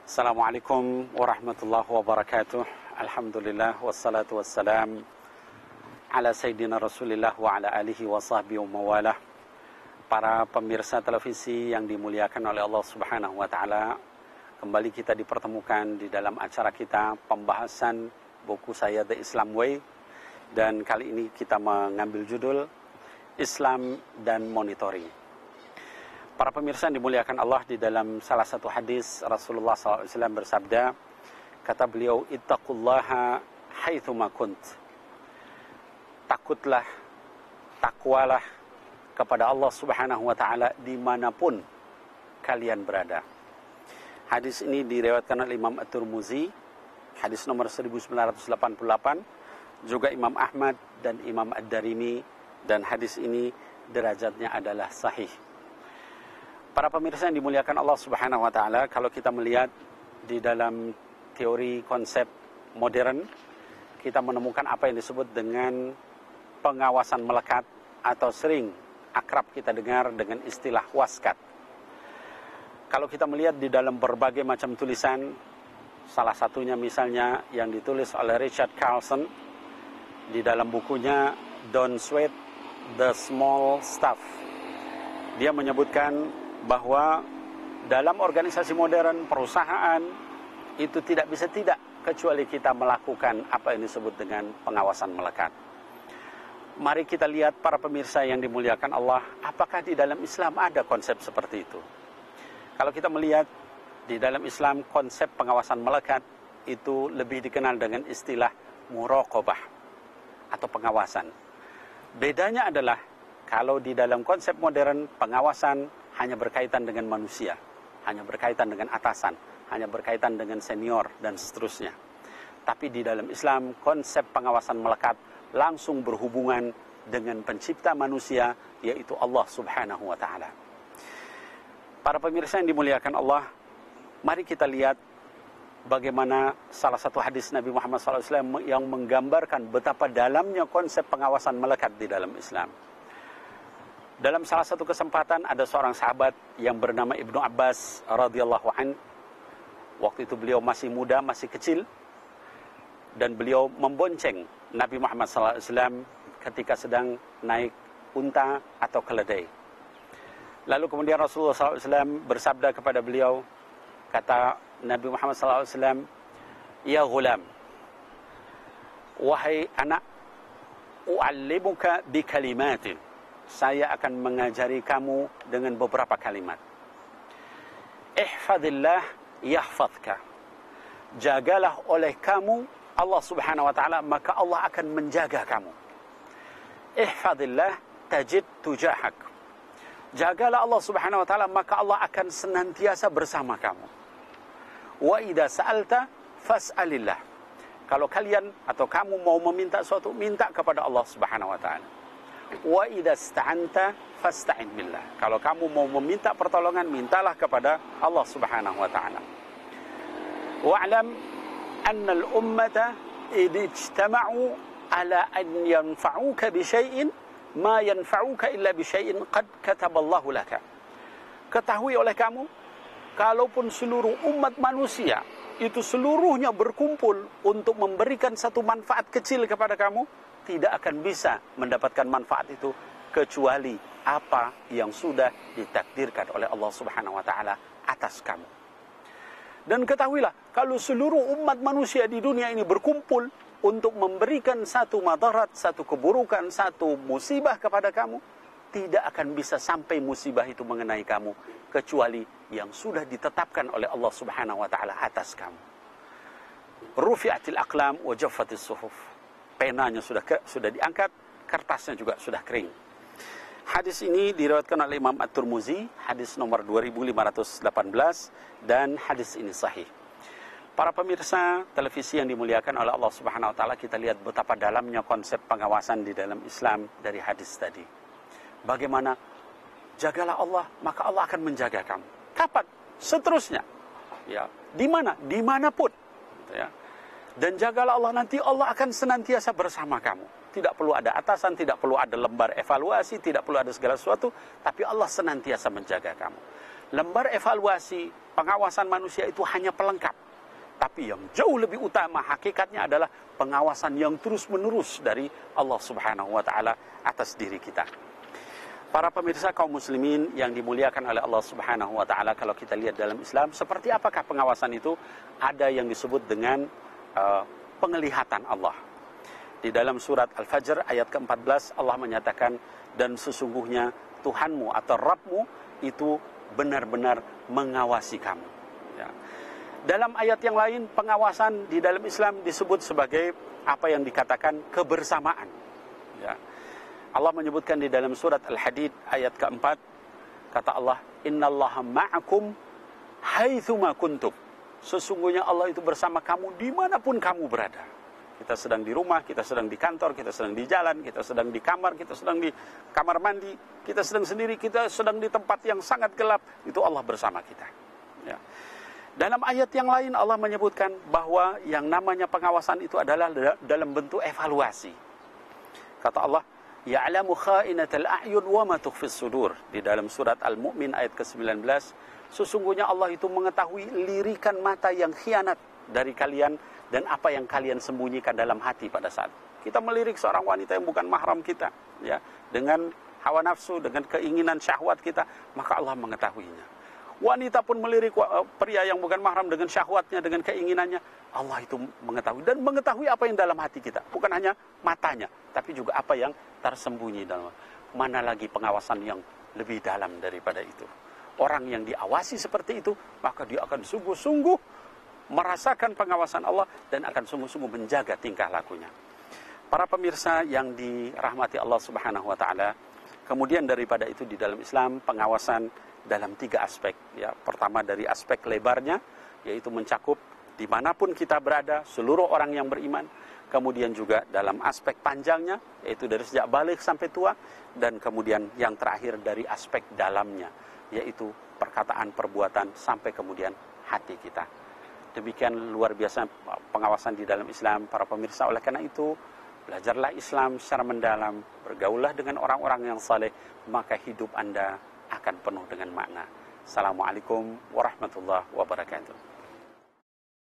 Assalamualaikum warahmatullahi wabarakatuh. Alhamdulillah wassalatu wassalam ala sayyidina Rasulillah wa ala alihi wa sahbihi wa mawalah. Para pemirsa televisi yang dimuliakan oleh Allah Subhanahu wa taala, kembali kita dipertemukan di dalam acara kita pembahasan buku saya The Islam Way, dan kali ini kita mengambil judul Islam dan Monitoring. Para pemirsa yang dimuliakan Allah, di dalam salah satu hadis Rasulullah SAW bersabda, kata beliau, ittaqullaha haitsuma kunt. Takutlah, takwalah kepada Allah Subhanahu wa taala dimanapun kalian berada. Hadis ini diriwayatkan oleh Imam At-Tirmizi, hadis nomor 1988, juga Imam Ahmad dan Imam Ad-Darimi, dan hadis ini derajatnya adalah sahih. Para pemirsa yang dimuliakan Allah Subhanahu wa taala, kalau kita melihat di dalam teori konsep modern, kita menemukan apa yang disebut dengan pengawasan melekat, atau sering akrab kita dengar dengan istilah waskat. Kalau kita melihat di dalam berbagai macam tulisan, salah satunya misalnya yang ditulis oleh Richard Carlson di dalam bukunya Don't Sweat the Small Stuff, dia menyebutkan bahwa dalam organisasi modern, perusahaan itu tidak bisa tidak kecuali kita melakukan apa yang disebut dengan pengawasan melekat. Mari kita lihat para pemirsa yang dimuliakan Allah, apakah di dalam Islam ada konsep seperti itu? Kalau kita melihat di dalam Islam, konsep pengawasan melekat itu lebih dikenal dengan istilah muraqabah atau pengawasan. Bedanya adalah kalau di dalam konsep modern, pengawasan hanya berkaitan dengan manusia, hanya berkaitan dengan atasan, hanya berkaitan dengan senior, dan seterusnya. Tapi di dalam Islam, konsep pengawasan melekat langsung berhubungan dengan pencipta manusia, yaitu Allah Subhanahu wa ta'ala. Para pemirsa yang dimuliakan Allah, mari kita lihat bagaimana salah satu hadis Nabi Muhammad SAW yang menggambarkan betapa dalamnya konsep pengawasan melekat di dalam Islam. Dalam salah satu kesempatan ada seorang sahabat yang bernama Ibnu Abbas radhiyallahu an. Waktu itu beliau masih muda, masih kecil, dan beliau membonceng Nabi Muhammad SAW ketika sedang naik unta atau keledai. Lalu kemudian Rasulullah SAW bersabda kepada beliau, kata Nabi Muhammad SAW, ya ghulam, wahai anak, u'allimuka bi kalimatin, saya akan mengajari kamu dengan beberapa kalimat. Ihfadillah yahfadka. Jagalah oleh kamu Allah Subhanahu wa ta'ala, maka Allah akan menjaga kamu. Ihfadillah tajid tujahak. Jagalah Allah Subhanahu wa ta'ala, maka Allah akan senantiasa bersama kamu. Wa idza sa'alta fas'alillah. Kalau kalian atau kamu mau meminta sesuatu, minta kepada Allah Subhanahu wa ta'ala. Wa idza ista'anta fasta'in billah. Kalau kamu mau meminta pertolongan, mintalah kepada Allah Subhanahu wa ta'ala. Wa'lam anna al-ummata idh ijtama'u ala an yanfa'uka bi syai'in ma yanfa'uka illa bi syai'in qad kataballahu laka. Ketahui oleh kamu, kalaupun seluruh umat manusia itu seluruhnya berkumpul untuk memberikan satu manfaat kecil kepada kamu, tidak akan bisa mendapatkan manfaat itu kecuali apa yang sudah ditakdirkan oleh Allah Subhanahu wa ta'ala atas kamu. Dan ketahuilah, kalau seluruh umat manusia di dunia ini berkumpul untuk memberikan satu madarat, satu keburukan, satu musibah kepada kamu, tidak akan bisa sampai musibah itu mengenai kamu kecuali yang sudah ditetapkan oleh Allah Subhanahu wa ta'ala atas kamu. Rufi'atil aqlam wa jaffatis suhuf. Penanya sudah diangkat, kertasnya juga sudah kering. Hadis ini diriwayatkan oleh Imam At-Tirmizi, hadis nomor 2518, dan hadis ini sahih. Para pemirsa televisi yang dimuliakan oleh Allah Subhanahu wa ta'ala, kita lihat betapa dalamnya konsep pengawasan di dalam Islam dari hadis tadi. Bagaimana? Jagalah Allah, maka Allah akan menjaga kamu. Kapan? Seterusnya. Ya, di mana? Dimanapun. Ya. Dan jagalah Allah, nanti Allah akan senantiasa bersama kamu. Tidak perlu ada atasan, tidak perlu ada lembar evaluasi, tidak perlu ada segala sesuatu, tapi Allah senantiasa menjaga kamu. Lembar evaluasi pengawasan manusia itu hanya pelengkap. Tapi yang jauh lebih utama hakikatnya adalah pengawasan yang terus-menerus dari Allah Subhanahu wa taala atas diri kita. Para pemirsa kaum muslimin yang dimuliakan oleh Allah Subhanahu wa taala, kalau kita lihat dalam Islam, seperti apakah pengawasan itu? Ada yang disebut dengan penglihatan Allah. Di dalam surat Al-Fajr ayat ke-14 Allah menyatakan, dan sesungguhnya Tuhanmu atau Rabbmu itu benar-benar mengawasi kamu. Ya. Dalam ayat yang lain, pengawasan di dalam Islam disebut sebagai apa yang dikatakan kebersamaan. Ya. Allah menyebutkan di dalam surat Al-Hadid ayat ke-4, kata Allah, innallaha ma'akum haitsuma kuntum. Sesungguhnya Allah itu bersama kamu dimanapun kamu berada. Kita sedang di rumah, kita sedang di kantor, kita sedang di jalan, kita sedang di kamar, kita sedang di kamar mandi, kita sedang sendiri, kita sedang di tempat yang sangat gelap, itu Allah bersama kita. Ya. Dalam ayat yang lain Allah menyebutkan bahwa yang namanya pengawasan itu adalah dalam bentuk evaluasi. Kata Allah, ya'lamu kha'inatal a'yun wa ma tukhfis sudur. Di dalam surat Al-Mu'min ayat ke-19, sesungguhnya Allah itu mengetahui lirikan mata yang khianat dari kalian dan apa yang kalian sembunyikan dalam hati pada saat kita melirik seorang wanita yang bukan mahram kita, ya, dengan hawa nafsu, dengan keinginan syahwat kita, maka Allah mengetahuinya. Wanita pun melirik pria yang bukan mahram dengan syahwatnya, dengan keinginannya, Allah itu mengetahui dan mengetahui apa yang dalam hati kita, bukan hanya matanya, tapi juga apa yang tersembunyi dalam. Mana lagi pengawasan yang lebih dalam daripada itu? Orang yang diawasi seperti itu, maka dia akan sungguh-sungguh merasakan pengawasan Allah dan akan sungguh-sungguh menjaga tingkah lakunya. Para pemirsa yang dirahmati Allah Subhanahu wa taala, kemudian daripada itu di dalam Islam pengawasan dalam 3 aspek, ya. Pertama dari aspek lebarnya, yaitu mencakup dimanapun kita berada, seluruh orang yang beriman. Kemudian juga dalam aspek panjangnya, yaitu dari sejak balik sampai tua. Dan kemudian yang terakhir dari aspek dalamnya, yaitu perkataan, perbuatan, sampai kemudian hati kita. Demikian luar biasa pengawasan di dalam Islam, para pemirsa. Oleh karena itu, belajarlah Islam secara mendalam, bergaullah dengan orang-orang yang saleh, maka hidup Anda akan penuh dengan makna. Assalamualaikum warahmatullahi wabarakatuh.